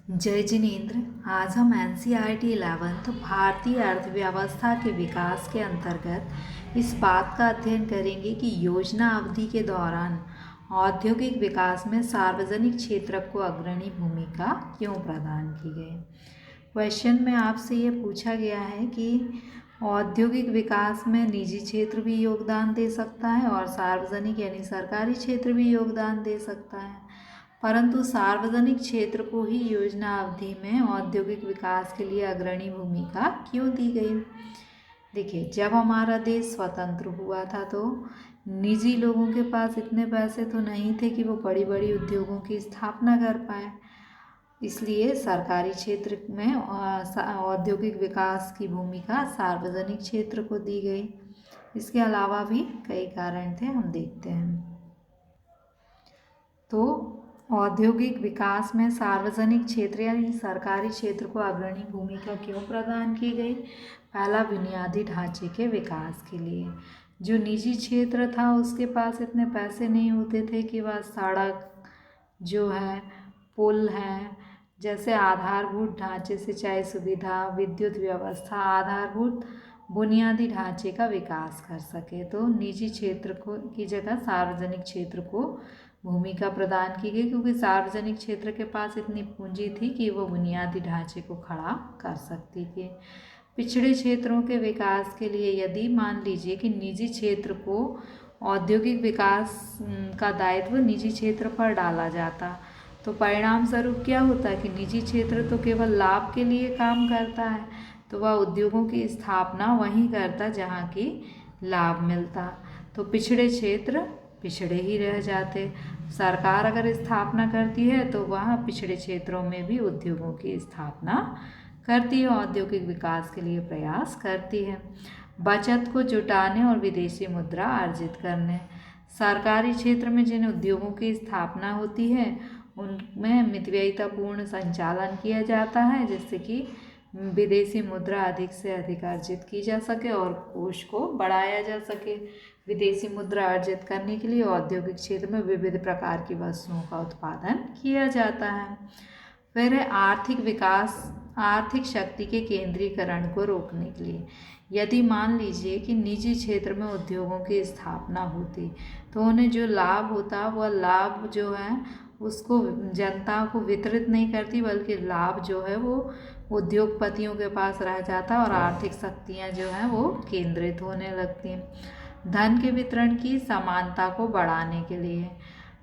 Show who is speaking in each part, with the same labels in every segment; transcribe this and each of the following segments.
Speaker 1: जय जिनेन्द्र। आज हम एनसीईआरटी 11th भारतीय अर्थव्यवस्था के विकास के अंतर्गत इस बात का अध्ययन करेंगे कि योजना अवधि के दौरान औद्योगिक विकास में सार्वजनिक क्षेत्र को अग्रणी भूमिका क्यों प्रदान की गई। क्वेश्चन में आपसे ये पूछा गया है कि औद्योगिक विकास में निजी क्षेत्र भी योगदान दे सकता है और सार्वजनिक यानी सरकारी क्षेत्र भी योगदान दे सकता है, परंतु सार्वजनिक क्षेत्र को ही योजना अवधि में औद्योगिक विकास के लिए अग्रणी भूमिका क्यों दी गई। देखिए, जब हमारा देश स्वतंत्र हुआ था तो निजी लोगों के पास इतने पैसे तो नहीं थे कि वो बड़ी बड़ी उद्योगों की स्थापना कर पाए, इसलिए सरकारी क्षेत्र में औद्योगिक विकास की भूमिका सार्वजनिक क्षेत्र को दी गई। इसके अलावा भी कई कारण थे, हम देखते हैं। तो औद्योगिक विकास में सार्वजनिक क्षेत्र यानी सरकारी क्षेत्र को अग्रणी भूमिका क्यों प्रदान की गई। पहला, बुनियादी ढांचे के विकास के लिए। जो निजी क्षेत्र था उसके पास इतने पैसे नहीं होते थे कि वह सड़क जो है, पुल हैं, जैसे आधारभूत ढांचे, सिंचाई सुविधा, विद्युत व्यवस्था, आधारभूत बुनियादी ढांचे का विकास कर सके। तो निजी क्षेत्र को की जगह सार्वजनिक क्षेत्र को भूमिका प्रदान की गई, क्योंकि सार्वजनिक क्षेत्र के पास इतनी पूंजी थी कि वो बुनियादी ढांचे को खड़ा कर सकती थी। पिछड़े क्षेत्रों के विकास के लिए यदि मान लीजिए कि निजी क्षेत्र को औद्योगिक विकास का दायित्व निजी क्षेत्र पर डाला जाता, तो परिणाम स्वरूप क्या होता है कि निजी क्षेत्र तो केवल लाभ के लिए काम करता है, तो वह उद्योगों की स्थापना वहीं करता जहाँ की लाभ मिलता, तो पिछड़े क्षेत्र पिछड़े ही रह जाते। सरकार अगर स्थापना करती है तो वह पिछड़े क्षेत्रों में भी उद्योगों की स्थापना करती है, औद्योगिक विकास के लिए प्रयास करती है। बचत को जुटाने और विदेशी मुद्रा अर्जित करने। सरकारी क्षेत्र में जिन उद्योगों की स्थापना होती है उनमें मितव्ययितापूर्ण संचालन किया जाता है, जिससे कि विदेशी मुद्रा अधिक से अधिक अर्जित की जा सके और कोष को बढ़ाया जा सके। विदेशी मुद्रा अर्जित करने के लिए औद्योगिक क्षेत्र में विविध प्रकार की वस्तुओं का उत्पादन किया जाता है। फिर है आर्थिक विकास, आर्थिक शक्ति के केंद्रीकरण को रोकने के लिए। यदि मान लीजिए कि निजी क्षेत्र में उद्योगों की स्थापना होती तो उन्हें जो लाभ होता वह लाभ जो है उसको जनता को वितरित नहीं करती, बल्कि लाभ जो है वो उद्योगपतियों के पास रह जाता और आर्थिक शक्तियाँ जो हैं वो केंद्रित होने लगती। धन के वितरण की समानता को बढ़ाने के लिए।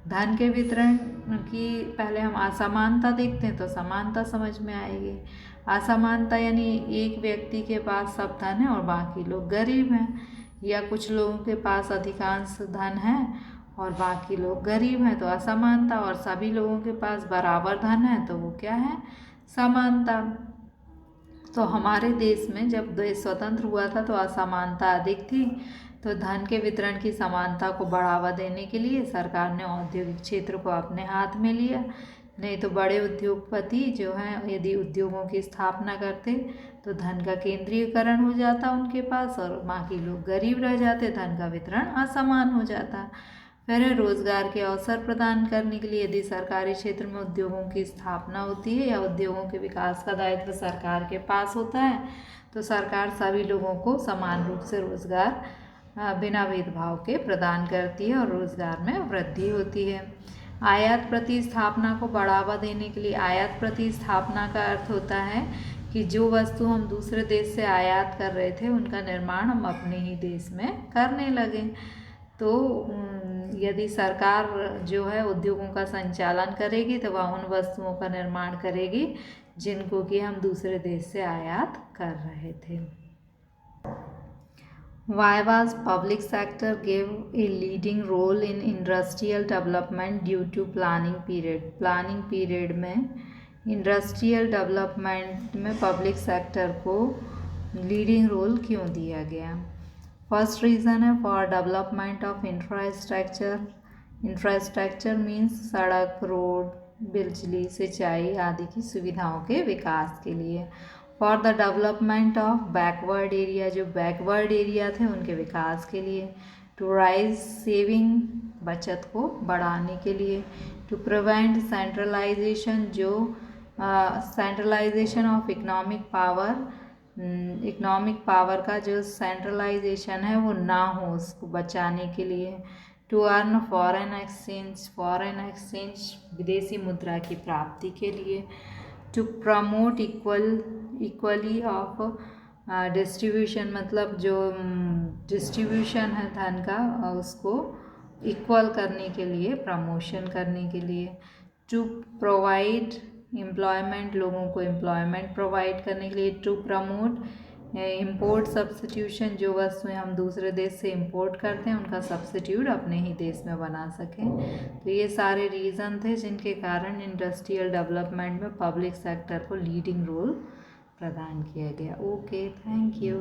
Speaker 1: धन के वितरण की पहले हम असमानता देखते हैं तो समानता समझ में आएगी। असमानता यानी एक व्यक्ति के पास सब धन है और बाकी लोग गरीब हैं, या कुछ लोगों के पास अधिकांश धन है और बाकी लोग गरीब हैं, तो असमानता। और सभी लोगों के पास बराबर धन है तो वो क्या है, समानता। तो हमारे देश में जब देश स्वतंत्र हुआ था तो असमानता अधिक थी, तो धन के वितरण की समानता को बढ़ावा देने के लिए सरकार ने औद्योगिक क्षेत्र को अपने हाथ में लिया। नहीं तो बड़े उद्योगपति जो हैं यदि उद्योगों की स्थापना करते तो धन का केंद्रीयकरण हो जाता उनके पास और बाकी लोग गरीब रह जाते, धन का वितरण असमान हो जाता। फिर रोजगार के अवसर प्रदान करने के लिए यदि सरकारी क्षेत्र में उद्योगों की स्थापना होती है या उद्योगों के विकास का दायित्व सरकार के पास होता है, तो सरकार सभी लोगों को समान रूप से रोजगार बिना भेदभाव के प्रदान करती है और रोजगार में वृद्धि होती है। आयात प्रतिस्थापना को बढ़ावा देने के लिए। आयात प्रतिस्थापना का अर्थ होता है कि जो वस्तु हम दूसरे देश से आयात कर रहे थे उनका निर्माण हम अपने ही देश में करने लगे। तो यदि सरकार जो है उद्योगों का संचालन करेगी तो वह उन वस्तुओं का निर्माण करेगी जिनको कि हम दूसरे देश से आयात कर रहे थे। Why was public sector gave a leading role in industrial development due to planning period? Planning period में इंडस्ट्रियल डेवलपमेंट में पब्लिक सेक्टर को लीडिंग रोल क्यों दिया गया। फर्स्ट रीज़न है for development of infrastructure. Infrastructure means सड़क, road, बिजली, सिंचाई आदि की सुविधाओं के विकास के लिए। For the development of backward area, जो बैकवर्ड एरिया थे उनके विकास के लिए। टू राइज सेविंग, बचत को बढ़ाने के लिए। टू प्रिवेंट सेंट्रलाइजेशन, जो centralisation of economic power, economic power का जो सेंट्रलाइजेशन है वो ना हो, उसको बचाने के लिए। To earn foreign exchange, foreign exchange विदेशी मुद्रा की प्राप्ति के लिए। To promote equally of distribution, मतलब जो डिस्ट्रीब्यूशन है धन का उसको इक्वल करने के लिए, प्रमोशन करने के लिए। टू प्रोवाइड एम्प्लॉयमेंट, लोगों को एम्प्लॉयमेंट प्रोवाइड करने के लिए। टू प्रमोट इम्पोर्ट सब्स्टिट्यूशन, जो वस्तुएं हम दूसरे देश से इम्पोर्ट करते हैं उनका सब्स्टिट्यूट अपने ही देश में बना सकें। तो ये सारे रीज़न थे जिनके कारण इंडस्ट्रियल डेवलपमेंट में पब्लिक सेक्टर को लीडिंग रोल प्रदान किया गया। Okay, thank you.